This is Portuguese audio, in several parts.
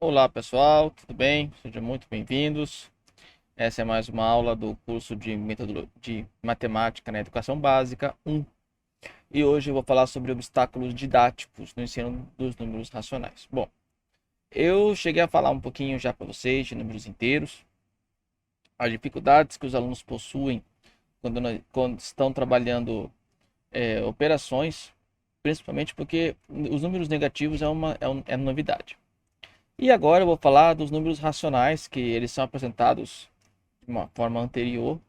Olá pessoal, tudo bem? Sejam muito bem-vindos. Essa é mais uma aula do curso de Matemática na Educação Básica 1. E hoje eu vou falar sobre obstáculos didáticos no ensino dos números racionais. Bom, eu cheguei a falar um pouquinho já para vocês de números inteiros, as dificuldades que os alunos possuem quando estão trabalhando operações, principalmente porque os números negativos é novidade. E agora eu vou falar dos números racionais, que eles são apresentados de uma forma anterior,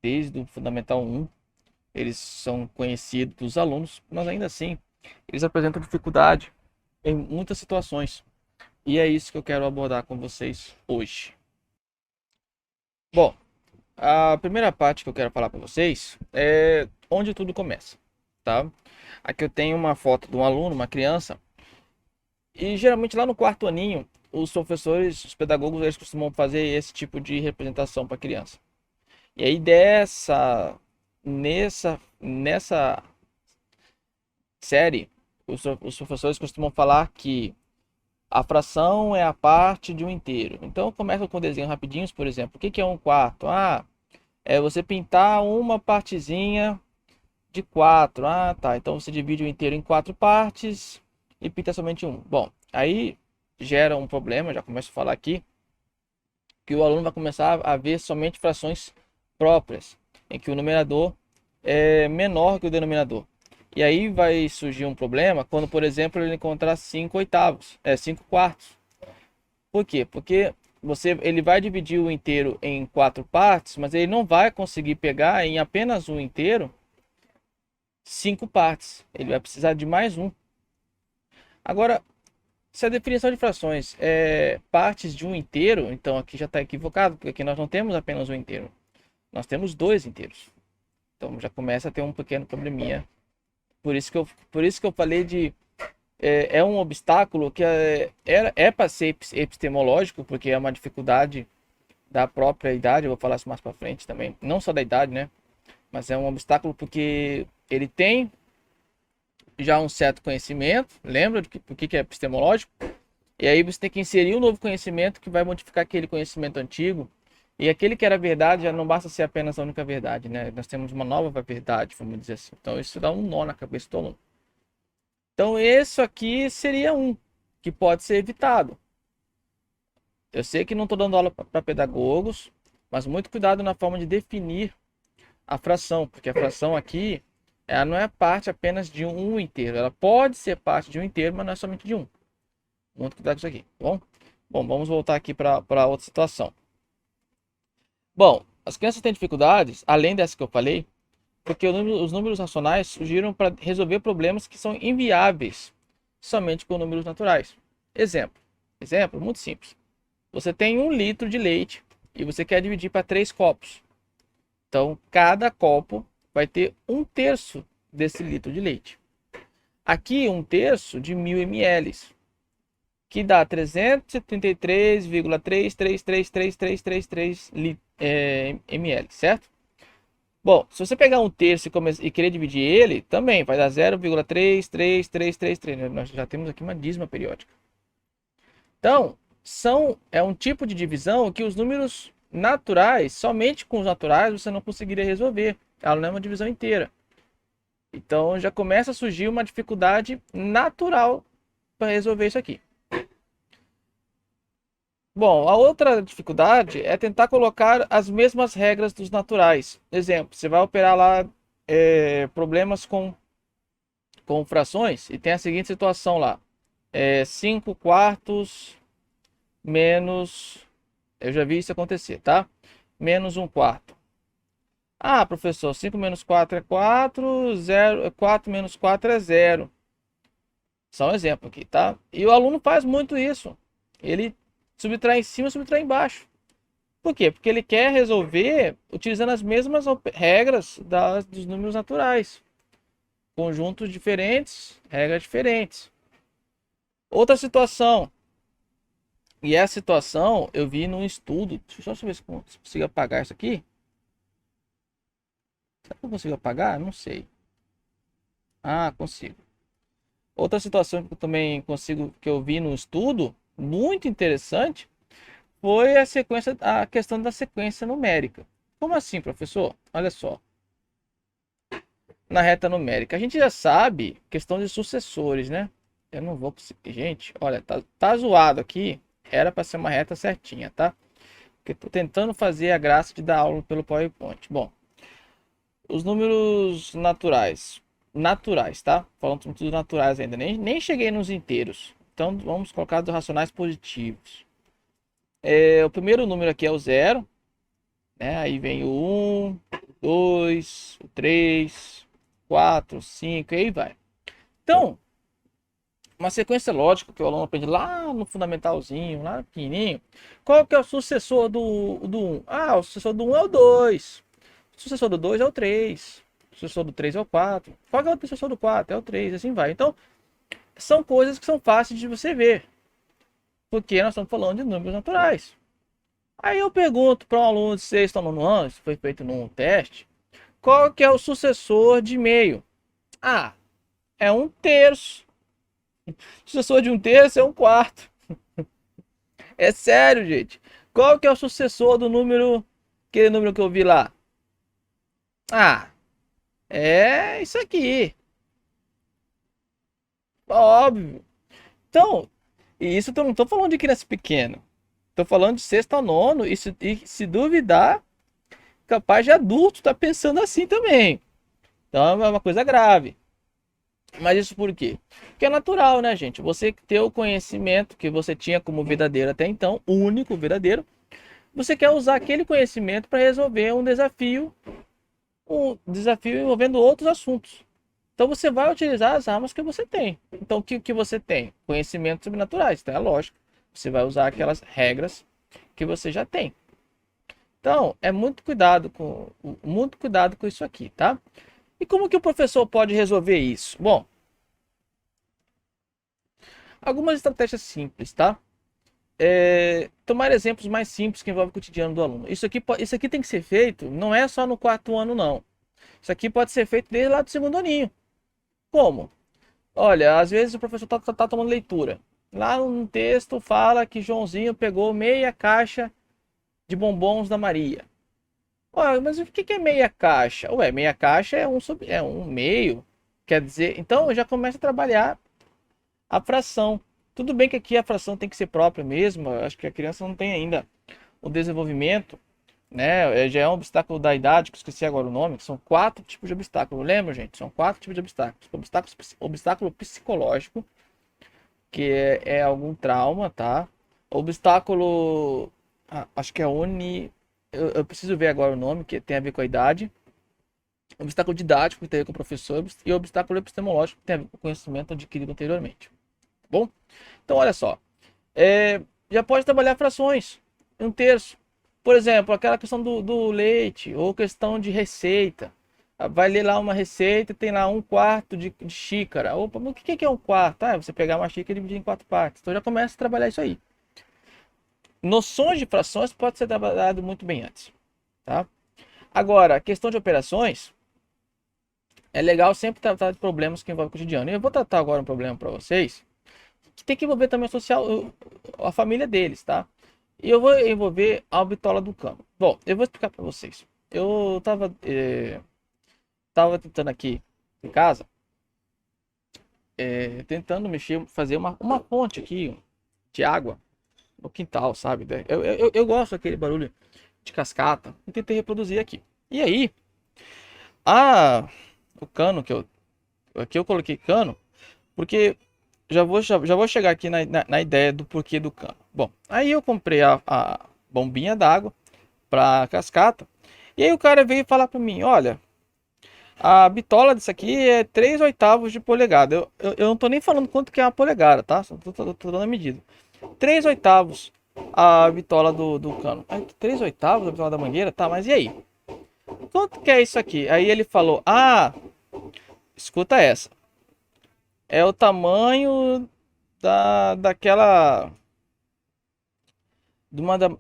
desde o Fundamental 1. Eles são conhecidos dos alunos, mas ainda assim, eles apresentam dificuldade em muitas situações. E é isso que eu quero abordar com vocês hoje. Bom, a primeira parte que eu quero falar para vocês é onde tudo começa, tá? Aqui eu tenho uma foto de um aluno, uma criança, e geralmente lá no quarto aninho, os professores, os pedagogos, eles costumam fazer esse tipo de representação para a criança. E aí nessa série, os professores costumam falar que a fração é a parte de um inteiro. Então começa com desenho rapidinhos, por exemplo. O que é um quarto? É você pintar uma partezinha de quatro. Ah, tá. Então você divide o inteiro em quatro partes e pinta somente um. Bom, aí gera um problema, já começo a falar aqui, que o aluno vai começar a ver somente frações próprias, em que o numerador é menor que o denominador. E aí vai surgir um problema quando, por exemplo, ele encontrar 5 oitavos, 5 quartos. Por quê? Porque ele vai dividir o inteiro em quatro partes, mas ele não vai conseguir pegar em apenas um inteiro 5 partes. Ele vai precisar de mais um. Agora, se a definição de frações é partes de um inteiro, então aqui já está equivocado, porque aqui nós não temos apenas um inteiro. Nós temos dois inteiros. Então já começa a ter um pequeno probleminha. Por isso que eu falei de é um obstáculo que é para ser epistemológico, porque é uma dificuldade da própria idade. Eu vou falar isso mais para frente também, não só da idade, né? Mas é um obstáculo porque ele tem já um certo conhecimento. Lembra do que é epistemológico? E aí você tem que inserir um novo conhecimento que vai modificar aquele conhecimento antigo. E aquele que era verdade já não basta ser apenas a única verdade, né? Nós temos uma nova verdade, vamos dizer assim. Então isso dá um nó na cabeça do aluno. Então isso aqui seria um que pode ser evitado. Eu sei que não estou dando aula para pedagogos, mas muito cuidado na forma de definir a fração, porque a fração aqui ela não é parte apenas de um inteiro. Ela pode ser parte de um inteiro, mas não é somente de um. Muito cuidado com isso aqui, tá bom? Bom, vamos voltar aqui para outra situação. Bom, as crianças têm dificuldades, além dessa que eu falei, porque os números racionais surgiram para resolver problemas que são inviáveis somente com números naturais. Exemplo muito simples. Você tem 1 litro de leite e você quer dividir para 3 copos. Então, cada copo vai ter 1/3 desse litro de leite. Aqui, 1/3 de 1000 ml, que dá 333,3333333 ml, certo? Bom, se você pegar 1/3 e querer dividir ele, também vai dar 0,33333, né? Nós já temos aqui uma dízima periódica. Então, é um tipo de divisão que os números naturais, somente com os naturais, você não conseguiria resolver. Ela não é uma divisão inteira. Então, já começa a surgir uma dificuldade natural para resolver isso aqui. Bom, a outra dificuldade é tentar colocar as mesmas regras dos naturais. Exemplo, você vai operar lá problemas com frações e tem a seguinte situação lá. 5 quartos menos... Eu já vi isso acontecer, tá? Menos 1/4. Ah, professor, 5 menos 4 é 4, 4 menos 4 é 0. Só um exemplo aqui, tá? E o aluno faz muito isso. Ele subtrai em cima, subtrai embaixo. Por quê? Porque ele quer resolver utilizando as mesmas regras dos números naturais. Conjuntos diferentes, regras diferentes. Outra situação. E essa situação eu vi num estudo. Deixa eu só ver se eu consigo apagar isso aqui. Será que eu consigo apagar? Não sei. Ah, consigo. Outra situação que eu também consigo, que eu vi no estudo, muito interessante foi a questão da sequência numérica. Como assim, professor? Olha só. Na reta numérica, a gente já sabe questão de sucessores, né? Eu não vou conseguir. Gente, olha, tá zoado aqui. Era para ser uma reta certinha, tá? Porque tô tentando fazer a graça de dar aula pelo PowerPoint. Bom, os números naturais, tá? Falando tudo naturais ainda, nem cheguei nos inteiros. Então vamos colocar dos racionais positivos. O primeiro número aqui é o zero, né? Aí vem o 1, 2, o 3, 4, 5, e aí vai. Então, uma sequência lógica que o aluno aprende lá no fundamentalzinho, lá no pequenininho. Qual que é o sucessor do 1? Ah, o sucessor do 1 é o 2. O sucessor do 2 é o 3. O sucessor do 3 é o 4. Qual que é o sucessor do 4? É o 3, assim vai. Então, são coisas que são fáceis de você ver, porque nós estamos falando de números naturais. Aí eu pergunto para um aluno de sexto ou nono ano, isso foi feito num teste, qual que é o sucessor de meio? Ah, é um terço. O sucessor de um terço é um quarto. É sério, gente. Qual que é o sucessor do número, aquele número que eu vi lá? Ah, é isso aqui. Óbvio. Então, e isso eu não estou falando de criança pequena. Estou falando de sexto ao nono e se duvidar, capaz de adulto estar pensando assim também. Então é uma coisa grave. Mas isso por quê? Porque é natural, né, gente? Você ter o conhecimento que você tinha como verdadeiro até então, único, verdadeiro, você quer usar aquele conhecimento para resolver um desafio envolvendo outros assuntos. Então você vai utilizar as armas que você tem. Então o que você tem? Conhecimentos sobrenaturais, então é lógico. Você vai usar aquelas regras que você já tem. Então, é muito cuidado com isso aqui, tá? E como que o professor pode resolver isso? Bom, algumas estratégias simples, tá? Tomar exemplos mais simples que envolvem o cotidiano do aluno. Isso aqui tem que ser feito, não é só no quarto ano, não. Isso aqui pode ser feito desde lá do segundo aninho. Como? Olha, às vezes o professor tá tomando leitura. Lá no texto fala que Joãozinho pegou meia caixa de bombons da Maria. Ué, mas o que é meia caixa? Ué, meia caixa é um meio. Quer dizer, então já começa a trabalhar a fração. Tudo bem que aqui a fração tem que ser própria mesmo. Eu acho que a criança não tem ainda o desenvolvimento, né? Já é um obstáculo da idade, que eu esqueci agora o nome, que são 4 tipos de obstáculo. Lembra, gente? São 4 tipos de obstáculos. Obstáculo psicológico, que é algum trauma, tá? Obstáculo, acho que é eu preciso ver agora o nome, que tem a ver com a idade. Obstáculo didático, que tem a ver com o professor, e obstáculo epistemológico, que tem a ver com o conhecimento adquirido anteriormente. Tá bom? Então, olha só. Já pode trabalhar frações. Um terço. Por exemplo, aquela questão do leite, ou questão de receita. Vai ler lá uma receita, tem lá 1/4 de xícara. Opa, mas o que é 1/4? Ah, você pegar uma xícara e dividir em 4 partes. Então já começa a trabalhar isso aí. Noções de frações pode ser trabalhado muito bem antes, tá? Agora, a questão de operações, é legal sempre tratar de problemas que envolvem o cotidiano. E eu vou tratar agora um problema para vocês, que tem que envolver também a família deles, tá? E eu vou envolver a bitola do cano. Bom, eu vou explicar para vocês. Eu tava tentando aqui em casa, tentando fazer uma fonte aqui de água no quintal, sabe? Eu gosto daquele barulho de cascata e tentei reproduzir aqui. E aí, o cano aqui eu coloquei cano, porque já vou chegar aqui na ideia do porquê do cano. Bom, aí eu comprei a bombinha d'água para cascata. E aí o cara veio falar para mim, olha, a bitola disso aqui é 3/8 de polegada. Eu não tô nem falando quanto que é uma polegada, tá? Só tô dando a medida. 3/8 a bitola do cano. 3/8 a bitola da mangueira? Tá, mas e aí? Quanto que é isso aqui? Aí ele falou, escuta essa. É o tamanho daquela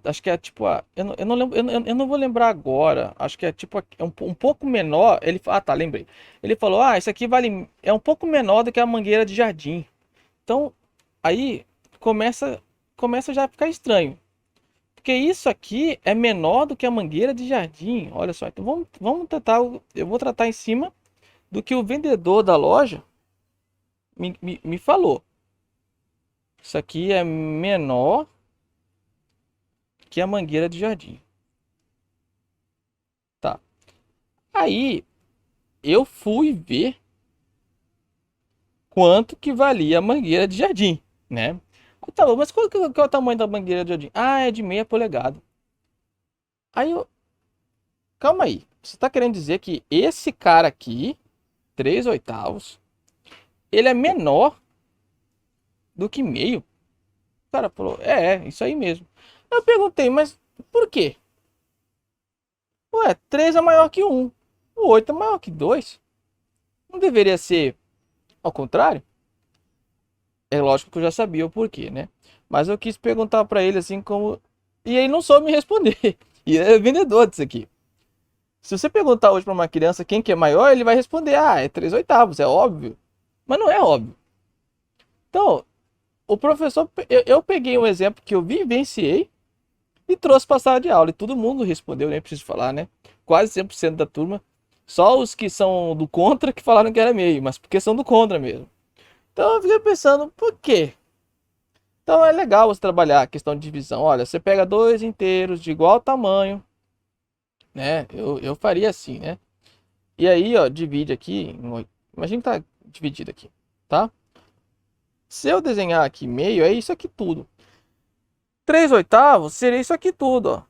acho que é tipo eu não lembro, eu não vou lembrar agora. Acho que é tipo um pouco menor. Tá, lembrei. Ele falou: "Ah, isso aqui é um pouco menor do que a mangueira de jardim". Então, aí começa começa já a ficar estranho. Porque isso aqui é menor do que a mangueira de jardim. Olha só, então vamos tratar, eu vou tratar em cima do que o vendedor da loja me falou. Isso aqui é menor que a mangueira de jardim. Tá. Aí eu fui ver quanto que valia a mangueira de jardim, né? Tá bom, mas qual é o tamanho da mangueira de jardim? Ah, é de meia polegada. Aí eu, calma aí. Você tá querendo dizer que esse cara aqui, 3/8, ele é menor do que meio? O cara falou, isso aí mesmo. Eu perguntei, mas por quê? Ué, 3 é maior que um, o 8 é maior que 2. Não deveria ser ao contrário? É lógico que eu já sabia o porquê, né? Mas eu quis perguntar pra ele assim como. E ele não soube me responder. E ele é vendedor disso aqui. Se você perguntar hoje pra uma criança quem que é maior, ele vai responder: ah, é 3/8, é óbvio. Mas não é óbvio. Então, o professor. Eu peguei um exemplo que eu vivenciei e trouxe para a sala de aula. E todo mundo respondeu, nem preciso falar, né? Quase 100% da turma. Só os que são do contra que falaram que era meio, mas porque são do contra mesmo. Então eu fiquei pensando, por quê? Então é legal você trabalhar a questão de divisão. Olha, você pega dois inteiros de igual tamanho, né? Eu faria assim, né? E aí, ó, divide aqui. Imagina que tá dividido aqui, tá? Se eu desenhar aqui meio, é isso aqui tudo. 3/8 seria isso aqui tudo, ó.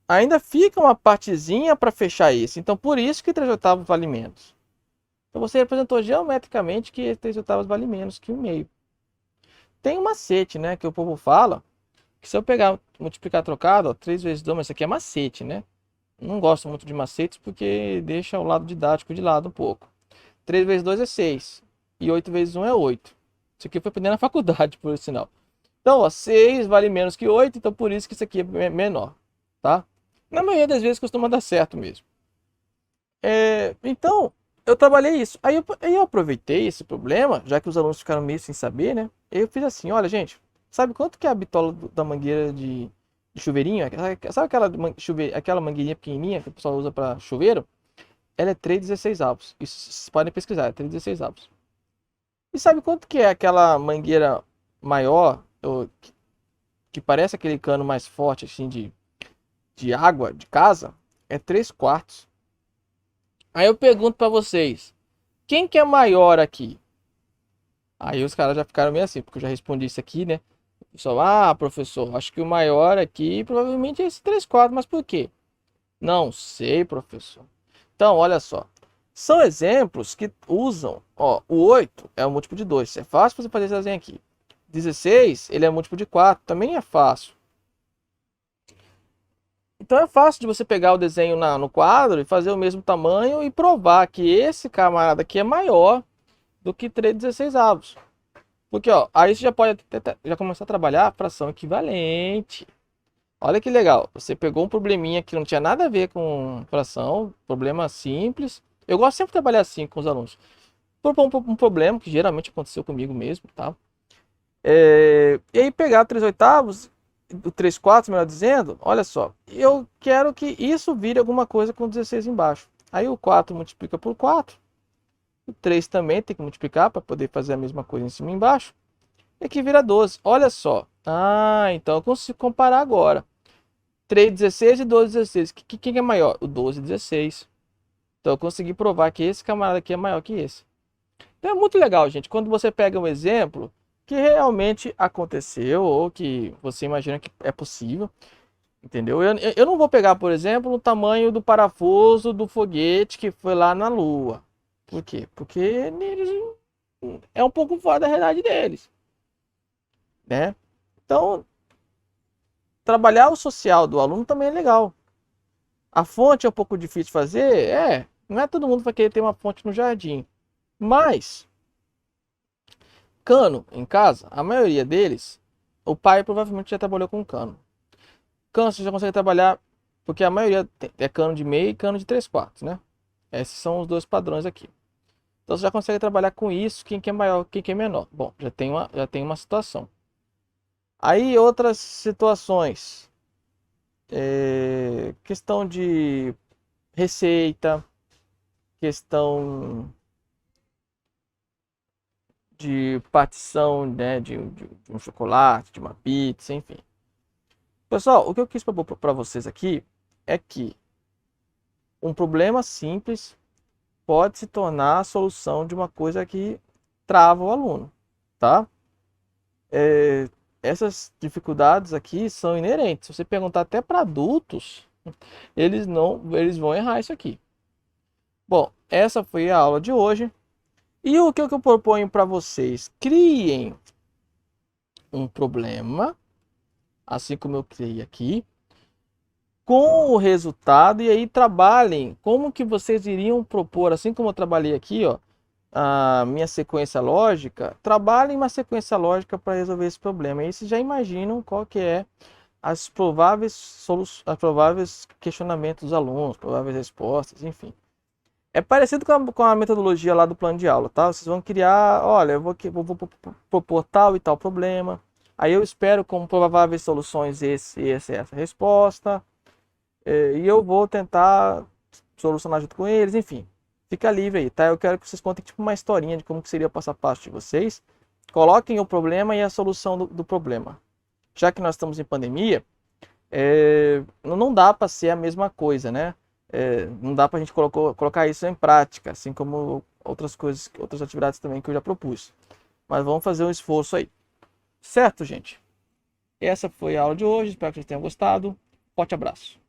Ainda fica uma partezinha para fechar isso. Então, por isso que 3/8 vale menos. Então, você representou geometricamente que 3/8 vale menos que 1/2. Tem um macete, né? Que o povo fala que se eu pegar, multiplicar trocado, ó, 3 vezes 2, mas isso aqui é macete, né? Não gosto muito de macetes porque deixa o lado didático de lado um pouco. 3 vezes 2 é 6. E 8 vezes 1 é 8. Isso aqui eu fui aprender na faculdade, por sinal. Então, ó, 6 vale menos que 8, então por isso que isso aqui é menor, tá? Na maioria das vezes costuma dar certo mesmo. Então, eu trabalhei isso. Aí eu aproveitei esse problema, já que os alunos ficaram meio sem saber, né? Eu fiz assim, olha, gente, sabe quanto que é a bitola da mangueira de chuveirinho? Sabe aquela mangueirinha pequenininha que o pessoal usa para chuveiro? Ela é 3/16. Isso vocês podem pesquisar, é 3/16. E sabe quanto que é aquela mangueira maior, que parece aquele cano mais forte, assim, de água, de casa? É 3/4. Aí eu pergunto pra vocês, quem que é maior aqui? Aí os caras já ficaram meio assim, porque eu já respondi isso aqui, né? O pessoal, professor, acho que o maior aqui provavelmente é esse 3/4, mas por quê? Não sei, professor. Então, olha só. São exemplos que usam, ó, o 8 é o múltiplo de 2, é fácil você fazer esse desenho aqui. 16, ele é múltiplo de 4, também é fácil. Então é fácil de você pegar o desenho no quadro e fazer o mesmo tamanho e provar que esse camarada aqui é maior do que 3/16. Porque, ó, aí você já pode já começar a trabalhar a fração equivalente. Olha que legal, você pegou um probleminha que não tinha nada a ver com fração, problema simples. Eu gosto sempre de trabalhar assim com os alunos. Propor um problema que geralmente aconteceu comigo mesmo, tá? E aí pegar 3/8, o 3/4, melhor dizendo, olha só, eu quero que isso vire alguma coisa com 16 embaixo. Aí o 4 multiplica por 4, o 3 também tem que multiplicar para poder fazer a mesma coisa em cima e embaixo. E aqui vira 12. Olha só. Então eu consigo comparar agora. 3/16 e 12/16. Quem é maior? O 12/16. Então eu consegui provar que esse camarada aqui é maior que esse. Então é muito legal, gente, quando você pega um exemplo que realmente aconteceu ou que você imagina que é possível, entendeu? Eu não vou pegar, por exemplo, o tamanho do parafuso do foguete que foi lá na Lua. Por quê? Porque eles é um pouco fora da realidade deles, né? Então, trabalhar o social do aluno também é legal. A fonte é um pouco difícil de fazer? Não é todo mundo que vai querer ter uma fonte no jardim. Mas, cano em casa, a maioria deles, o pai provavelmente já trabalhou com cano. Cano você já consegue trabalhar, porque a maioria é cano de meio e cano de 3/4, né? Esses são os dois padrões aqui. Então você já consegue trabalhar com isso, quem que é maior, quem que é menor. Bom, já tem uma situação. Aí outras situações, questão de receita, questão de partição, né, de um chocolate, de uma pizza, enfim. Pessoal, o que eu quis propor para vocês aqui é que um problema simples pode se tornar a solução de uma coisa que trava o aluno, tá? Essas dificuldades aqui são inerentes. Se você perguntar até para adultos, eles vão errar isso aqui. Bom, essa foi a aula de hoje. E o que eu proponho para vocês? Criem um problema, assim como eu criei aqui, com o resultado, e aí trabalhem como que vocês iriam propor, assim como eu trabalhei aqui, ó, a minha sequência lógica, trabalhem uma sequência lógica para resolver esse problema. E aí vocês já imaginam qual que é as prováveis questionamentos dos alunos, prováveis respostas, enfim. É parecido com a metodologia lá do plano de aula, tá? Vocês vão criar, olha, vou propor tal e tal problema, aí eu espero como prováveis soluções essa resposta, e eu vou tentar solucionar junto com eles, enfim. Fica livre aí, tá? Eu quero que vocês contem tipo uma historinha de como que seria o passo a passo de vocês. Coloquem o problema e a solução do problema. Já que nós estamos em pandemia, não dá para ser a mesma coisa, né? Não dá para a gente colocar isso em prática, assim como outras coisas, outras atividades também que eu já propus. Mas vamos fazer um esforço aí. Certo, gente? Essa foi a aula de hoje. Espero que vocês tenham gostado. Forte abraço.